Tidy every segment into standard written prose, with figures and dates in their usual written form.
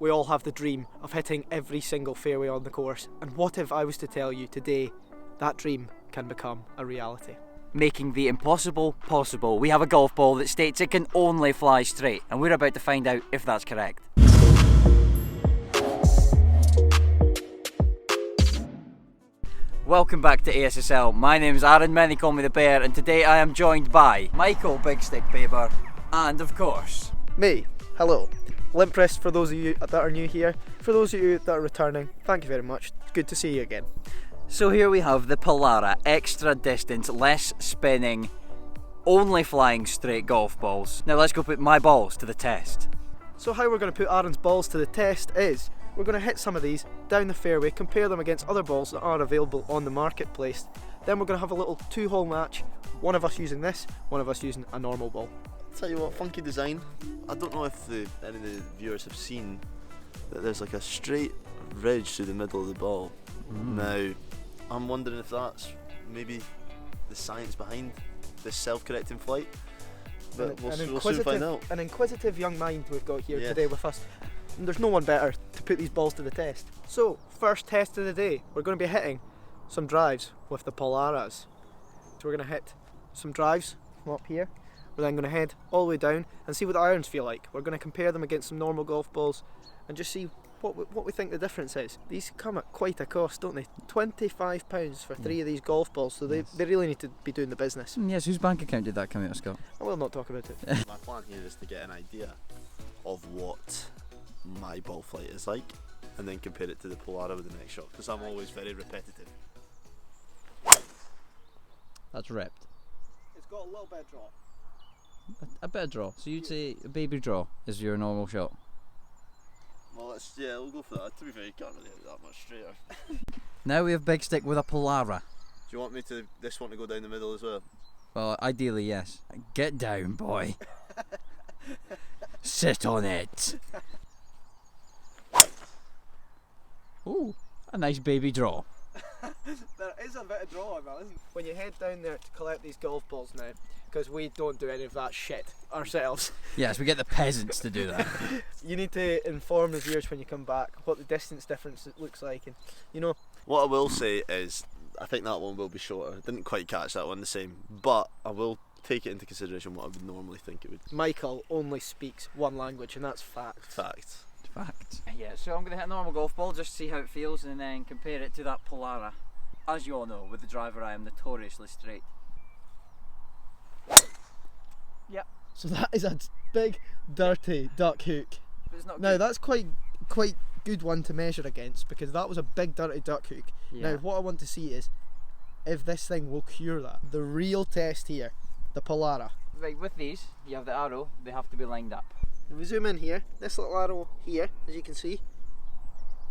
we all have the dream of hitting every single fairway on the course. And what if I was to tell you today that dream can become a reality? Making the impossible possible. We have a golf ball that states it can only fly straight, and we're about to find out if that's correct. Welcome back to ASSL. My name's Aaron, many call me the Bear, and today I am joined by Michael Big Stick Baber, and of course, Me, hello. Limp wrist for those of you that are new here. For those of you that are returning, thank you very much. It's good to see you again. So here we have the Polara extra distance, less spinning, only flying straight golf balls. Now let's go put my balls to the test. So how we're going to put Aaron's balls to the test is we're going to hit some of these down the fairway, compare them against other balls that are available on the marketplace. Then we're going to have a little 2-hole match, one of us using this, one of us using a normal ball. Tell you what, funky design. I don't know if any of the viewers have seen that there's like a straight ridge through the middle of the ball. Now, I'm wondering if that's maybe the science behind this self-correcting flight. But we'll soon find out. An inquisitive young mind we've got here Yes. today with us. And there's no one better to put these balls to the test. So, first test of the day, we're going to be hitting some drives with the Polaras. So we're going to hit some drives from up here. We're then going to head all the way down and see what the irons feel like. We're going to compare them against some normal golf balls and just see what we think the difference is. These come at quite a cost, don't they? £25 for 3 of these golf balls, so they really need to be doing the business. Yes, whose bank account did that come out of, Scott? I will not talk about it. My plan here is to get an idea of what my ball flight is like and then compare it to the Polara with the next shot, because I'm always very repetitive. That's ripped. It's got a little bit of draw. A bit of draw. So you'd say a baby draw is your normal shot? Well, we'll go for that. To be fair, you can't really hit that much straighter. Now we have Big Stick with a Polara. Do you want this one to go down the middle as well? Well, ideally, yes. Get down, boy. Sit on it. Ooh, a nice baby draw. There is a bit of draw on that, isn't there? When you head down there to collect these golf balls now, because we don't do any of that shit ourselves, Yes, we get the peasants to do that. you need to inform the viewers when you come back what the distance difference looks like, and you know. What I will say is, I think that one will be shorter. Didn't quite catch that one the same, but I will take it into consideration what I would normally think it would. Michael only speaks one language, and that's fact. Fact. Fact. Yeah, so I'm going to hit a normal golf ball just to see how it feels and then compare it to that Polara. As you all know, with the driver I am notoriously straight. Yep. So that is a big, dirty duck hook. But it's not Now good. that's quite good one to measure against, because that was a big, dirty duck hook. Yeah. Now what I want to see is if this thing will cure that. The real test here, the Polara. Right, with these, you have the arrow, they have to be lined up. If we zoom in here, this little arrow here, as you can see,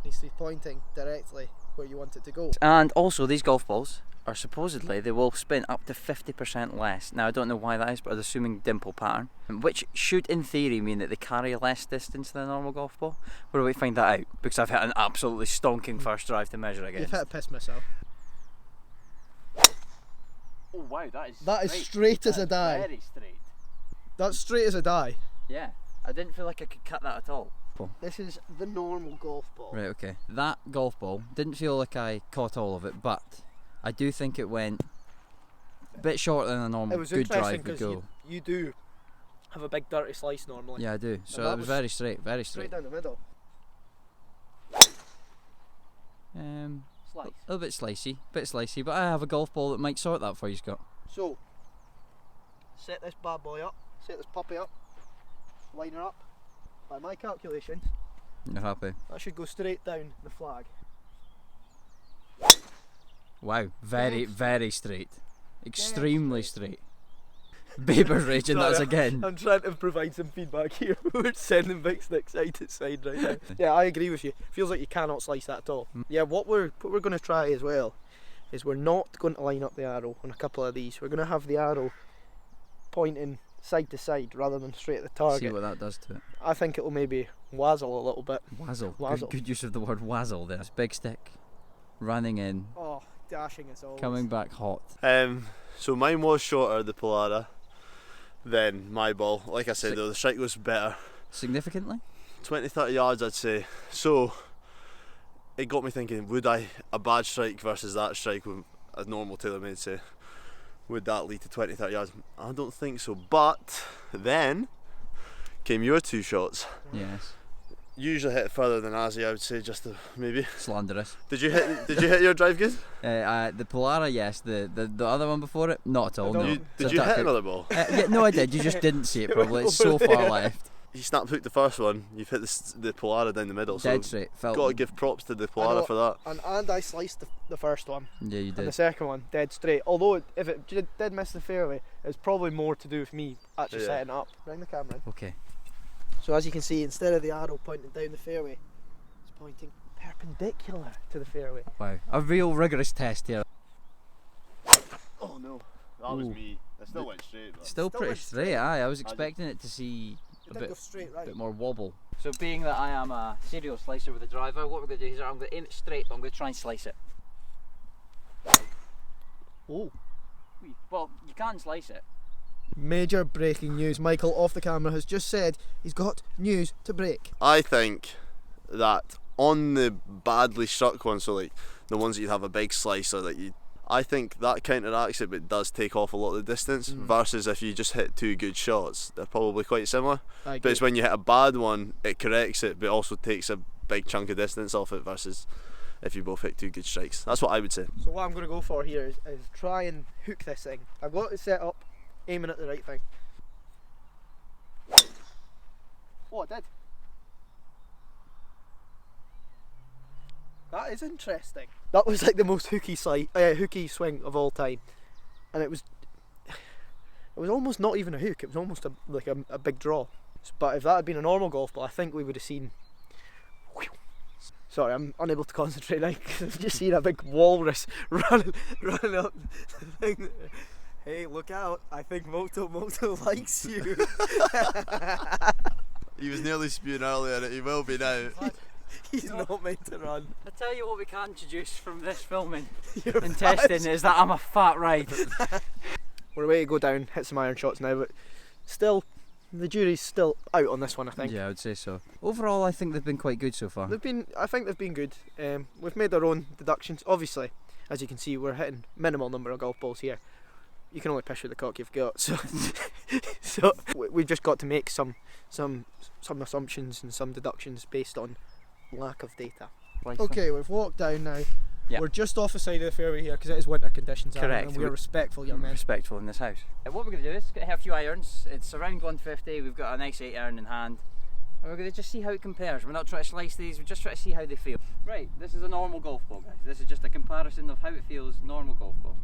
needs to be pointing directly where you want it to go. And also, these golf balls are supposedly, they will spin up to 50% less. Now, I don't know why that is, but I'm assuming dimple pattern, which should in theory mean that they carry less distance than a normal golf ball. Where do we find that out? Because I've hit an absolutely stonking first drive to measure against. You've hit a piss myself. Oh wow, That is straight as a die. Very straight. That's straight as a die. Yeah, I didn't feel like I could cut that at all. This is the normal golf ball. Right, okay. That golf ball didn't feel like I caught all of it, but I do think it went a bit shorter than a It normal was good interesting drive would because go. you do have a big dirty slice normally. Yeah, I do. So that it was was very straight, very Straight straight. down the middle. A little bit slicey, but I have a golf ball that might sort that for you, Scott. So, set this bad boy up, set this puppy up, line her up. By my calculations, You're happy? that should go straight down the flag. Wow, very, Yes. very straight. Extremely straight. Baber's raging, that's again. I'm trying to provide some feedback here. We're sending big sticks side to side right now. Yeah, I agree with you. Feels like you cannot slice that at all. Yeah, what we're going to try as well is we're not going to line up the arrow on a couple of these. We're going to have the arrow pointing side to side rather than straight at the target. See what that does to it. I think it will maybe wazzle a little bit. Wazzle. Wazzle. Good use of the word wazzle there. It's Big Stick. Running in. Oh, dashing as always. Coming back hot. So mine was shorter, the Polara, than my ball. Like I said though, the strike was better. Significantly? 20-30 yards, I'd say. So it got me thinking, would a bad strike versus that strike with a normal TaylorMade, say, would that lead to 20-30 yards? I don't think so. But then came your 2 shots. Yes. Usually hit further than Azzy, I would say, just to maybe. Slanderous. Did you hit your drive good? The Polara, yes. The other one before it, not at all. No. Did you hit another ball? Yeah, no, I did. You just didn't see it probably. It's so far left. You snap hooked the first one. You've hit the Polara down the middle. Dead so straight. got to give props to the Polara for that. And I sliced the first one. Yeah, you did. And the second one, dead straight. Although if it did miss the fairway, it's probably more to do with me actually setting it up. Bring the camera in. Okay. So as you can see, instead of the arrow pointing down the fairway, it's pointing perpendicular to the fairway. Wow. A real rigorous test here. Oh no, that was me. It still went straight. Still pretty went straight, aye. I was expecting it to see It a did go straight right. bit more wobble. So being that I am a serial slicer with a driver, what we're going to do is I'm going to aim it straight, but I'm going to try and slice it. Oh. Well, you can slice it. Major breaking news. Michael off the camera has just said he's got news to break. I think that on the badly struck ones, so like the ones that you have a big slicer that I think that counteracts it, but it does take off a lot of the distance. Versus if you just hit 2 good shots, they're probably quite similar. But it's when you hit a bad one, it corrects it, but also takes a big chunk of distance off it. Versus if you both hit 2 good strikes, that's what I would say. So what I'm going to go for here is try and hook this thing. I've got it set up, aiming at the right thing. Oh, it did. That is interesting. That was like the most hooky swing of all time, and it was almost not even a hook. It was almost like a big draw. But if that had been a normal golf ball, I think we would have seen. Sorry, I'm unable to concentrate now because I've just seen a big walrus running up the thing. Hey, look out! I think Moto likes you. He was nearly spewing earlier, and he will be now. He's not meant to run. I tell you what we can introduce from this filming and testing is that I'm a fat ride. We're ready to go down, hit some iron shots now, but still, the jury's still out on this one, I think. Yeah, I would say so. Overall, I think they've been quite good so far. I think they've been good. We've made our own deductions. Obviously, as you can see, we're hitting minimal number of golf balls here. You can only picture the cock you've got, so we've just got to make some assumptions and some deductions based on lack of data. Okay, we've walked down now. Yep. We're just off the side of the fairway here because it is winter conditions. Correct. And we're respectful young men. Respectful in this house. What we're going to do is hit a few irons. It's around 150. We've got a nice 8 iron in hand. And we're going to just see how it compares. We're not trying to slice these, we're just trying to see how they feel. Right, this is a normal golf ball, guys. This is just a comparison of how it feels normal golf ball.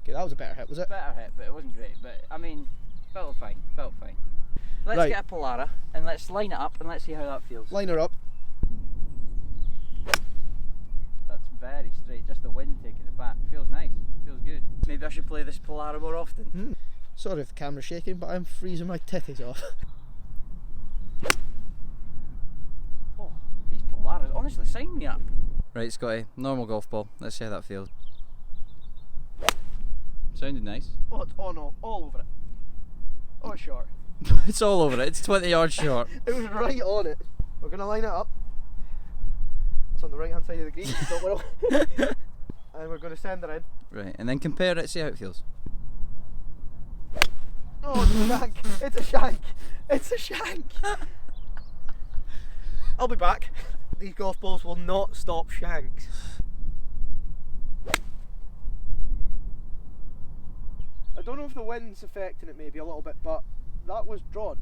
Okay, that was a better hit, was it? Better hit, but it wasn't great. But I mean, felt fine. Let's get a Polara and let's line it up and let's see how that feels. Line her up. That's very straight, just the wind taking it back. Feels nice, feels good. Maybe I should play this Polara more often. Sorry if the camera's shaking, but I'm freezing my titties off. Oh, these Polaras honestly sign me up. Right, Scotty, normal golf ball. Let's see how that feels. Sounded nice. Oh no, all over it. Oh, it's short. It's all over it, it's 20 yards short. It was right on it. We're going to line it up. It's on the right hand side of the green. And we're going to send her in. Right, and then compare it, see how it feels. Oh, it's a shank. It's a shank. It's a shank. I'll be back. These golf balls will not stop shanks. I don't know if the wind's affecting it maybe a little bit, but that was drawn.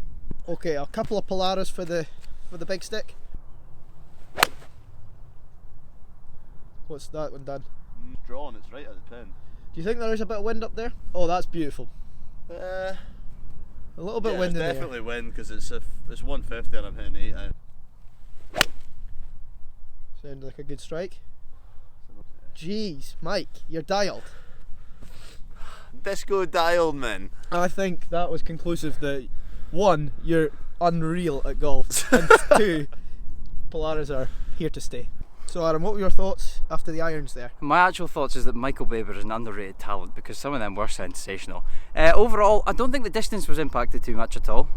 Okay, a couple of Polaras for the big stick. What's that one done? It's drawn, it's right at the pin. Do you think there is a bit of wind up there? Oh, that's beautiful. A little bit of wind in there. Definitely wind because it's 150 and I'm hitting 8 out. Sounded like a good strike. Jeez, Mike, you're dialed. Disco dialed, man. I think that was conclusive that 1, you're unreal at golf, and 2, Polaras are here to stay. So Adam, what were your thoughts after the irons there? My actual thoughts is that Michael Baber is an underrated talent because some of them were sensational. Overall, I don't think the distance was impacted too much at all.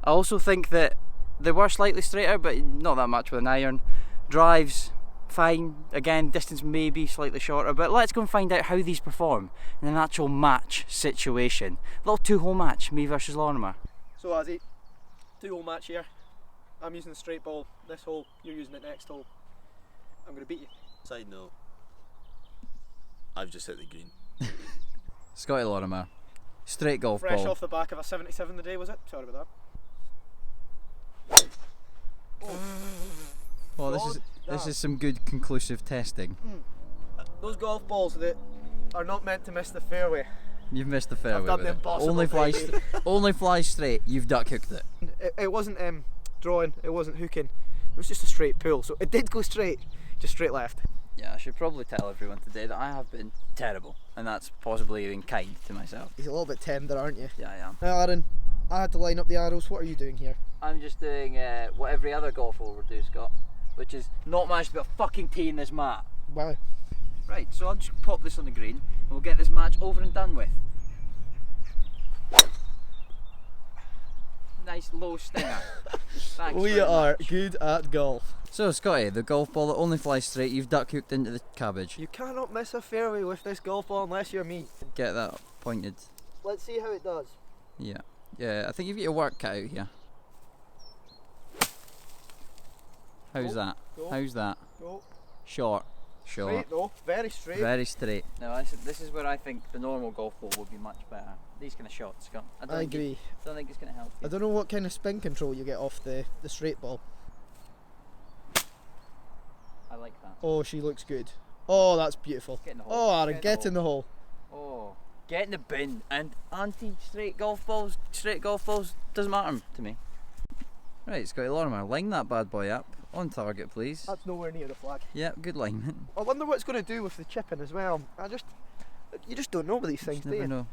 I also think that they were slightly straighter, but not that much with an iron. Drives, fine. Again, distance may be slightly shorter, but let's go and find out how these perform in an actual match situation. Little 2-hole match, me versus Lorimer. So Azzy, 2-hole match here. I'm using the straight ball this hole, you're using it next hole. I'm going to beat you. Side note, I've just hit the green. Scotty Lorimer, straight golf Fresh ball. off the back of a 77 the day, was it? Sorry about that. Oh, this is some good conclusive testing. Those golf balls that are not meant to miss the fairway. You've missed the fairway. I've done with the it. impossible. Only flies straight. You've duck hooked it. It wasn't drawing, it wasn't hooking. It was just a straight pull, so it did go straight, just straight left. Yeah, I should probably tell everyone today that I have been terrible, and that's possibly being kind to myself. He's a little bit tender, aren't you? Yeah, I am. Now Aaron, I had to line up the arrows. What are you doing here? I'm just doing what every other golfer would do, Scott, which is not manage to put a fucking tee in this mat. Wow. Right, so I'll just pop this on the green, and we'll get this match over and done with. Nice low stinger. Thanks We very are much. good at golf. So Scotty, the golf ball that only flies straight, you've duck hooked into the cabbage. You cannot miss a fairway with this golf ball unless you're me. Get that pointed. Let's see how it does. Yeah. Yeah, I think you've got your work cut out here. How's that? Go. How's that? Go. Short. Short. Straight though, very straight. Very straight. No, this is where I think the normal golf ball would be much better. These kind of shots, Scott. I agree. Don't think it's going to help you. I don't know what kind of spin control you get off the straight ball. I like that. Oh, she looks good. Oh, that's beautiful. Get in the hole. Oh, Aaron, get in the hole. Oh, get in the bin. And anti-straight golf balls, straight golf balls, doesn't matter to me. Right, Scotty Lorimer, line that bad boy up. On target, please. That's nowhere near the flag. Yep, good linement. I wonder what it's going to do with the chipping as well. You just don't know with these things, Just do never you? know.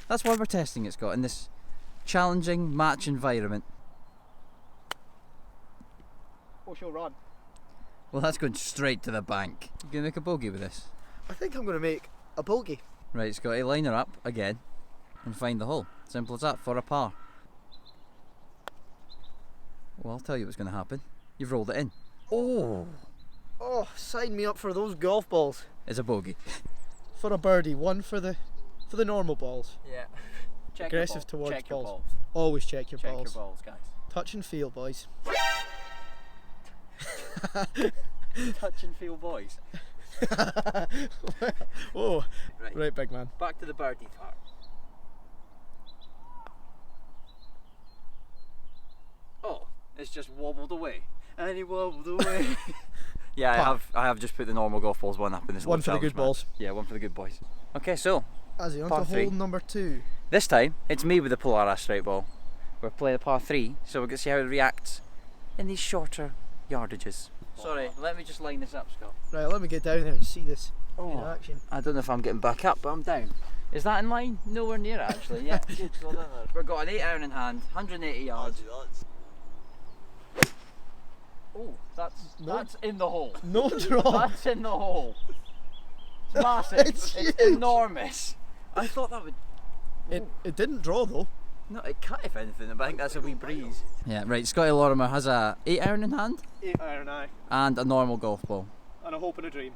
That's why we're testing it, Scott, in this challenging match environment. Oh, she'll run. Well, that's going straight to the bank. You gonna make a bogey with this? I think I'm going to make a bogey. Right, Scotty, line her up again and find the hole. Simple as that, for a par. Well, I'll tell you what's going to happen. You've rolled it in. Oh! Oh, sign me up for those golf balls. It's a bogey. For a birdie, one for the normal balls. Yeah. Check Aggressive towards check your balls. Always check your Check balls. your balls, guys. Touch and feel, boys. Touch and feel, boys. Whoa. Right. Right, big man. Back to the birdie part. Oh, it's just wobbled away. And he wobbled away. Yeah, I have just put the normal golf balls one up in this One little for the challenge good balls. match. Yeah, one for the good boys. Okay, so Azzy, on Par to three. hole number 2. this time it's me with the Polara straight ball. We're playing a par 3, so we're going to see how it reacts in these shorter yardages. Sorry, let me just line this up, Scott. Right, let me get down there and see this in Oh, action. I don't know if I'm getting back up, but I'm down. Is that in line? Nowhere near it, actually. Yeah, good. Well done there. We've got an 8 iron in hand, 180 yards. Oh, that's in the hole. No draw. That's in the hole. It's massive. It's It's huge. enormous. I thought that would. It didn't draw though. No, it cut if anything, but I think that's a wee breeze. Yeah, right. Scotty Lorimer has a 8 iron in hand 8 iron eye and a normal golf ball. and a hope and a dream.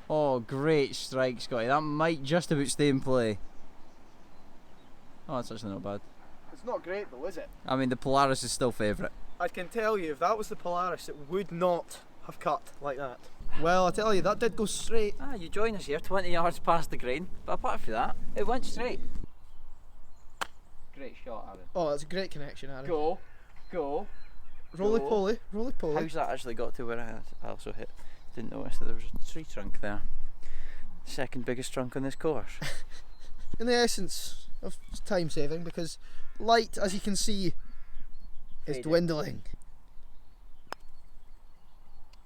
Oh, great strike, Scotty. That might just about stay in play. Oh, that's actually not bad. It's not great though, is it? I mean, the Polaris is still favourite. I can tell you, if that was the Polaris, it would not have cut like that. Well, I tell you, that did go straight. Ah, you join us here, 20 yards past the green. But apart from that, it went straight. Great shot, Aaron. Oh, that's a great connection, Aaron. Go, go. Roly Go. poly, roly poly. How's that actually got to where I also hit? Didn't notice that there was a tree trunk there. Second biggest trunk on this course. In the essence of time saving, because light, as you can see, is Fading. dwindling.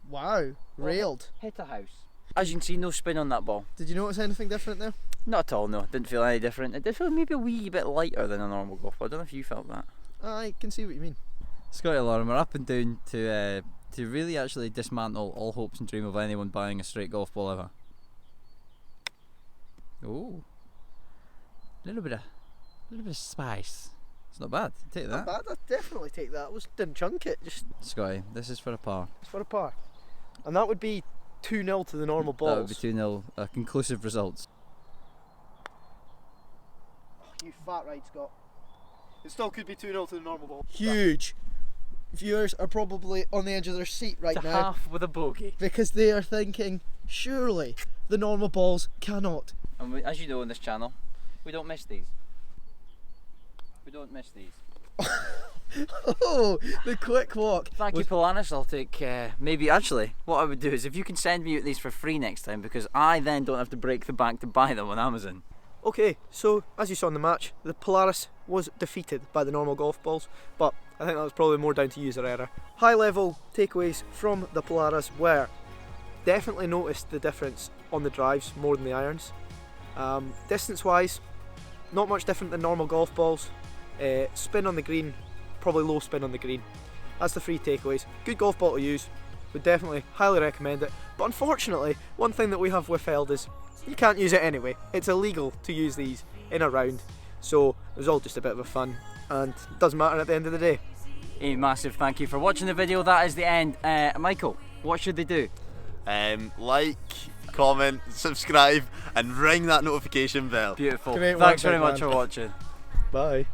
Wow, railed. Hit a house. As you can see, no spin on that ball. Did you notice anything different there? Not at all, no. Didn't feel any different. It did feel maybe a wee bit lighter than a normal golf ball. I don't know if you felt that. I can see what you mean. Scotty Lorimer up and down to really actually dismantle all hopes and dream of anyone buying a straight golf ball ever. Oh, a little bit of spice. It's not bad. Take that. Not bad, I'd definitely take that. Didn't chunk it, just Scotty, this is for a par. it's for a par. And that would be 2-0 to the normal balls. That would be 2-0. Conclusive results. You fat right, Scott. It still could be 2-0 to the normal ball. Huge. Viewers are probably on the edge of their seat right It's a now half with a bogey. because they are thinking, surely the normal balls cannot. And as you know on this channel, we don't miss these. We don't miss these. Oh, the quick walk. Thank you, Polara. I'll take, maybe actually, what I would do is if you can send me these for free next time, because I then don't have to break the bank to buy them on Amazon. Okay, so as you saw in the match, the Polaris was defeated by the normal golf balls, but I think that was probably more down to user error. High level takeaways from the Polaris were definitely noticed the difference on the drives more than the irons. Distance wise, not much different than normal golf balls. Spin on the green, probably low spin on the green. That's the 3 takeaways. Good golf ball to use, would definitely highly recommend it. But unfortunately, one thing that we have withheld is you can't use it anyway. It's illegal to use these in a round, so it was all just a bit of a fun, and it doesn't matter at the end of the day. A massive thank you for watching the video. That is the end. Michael, what should they do? Like, comment, subscribe, and ring that notification bell. Beautiful. Great work, Thanks very big much man. for watching. Bye.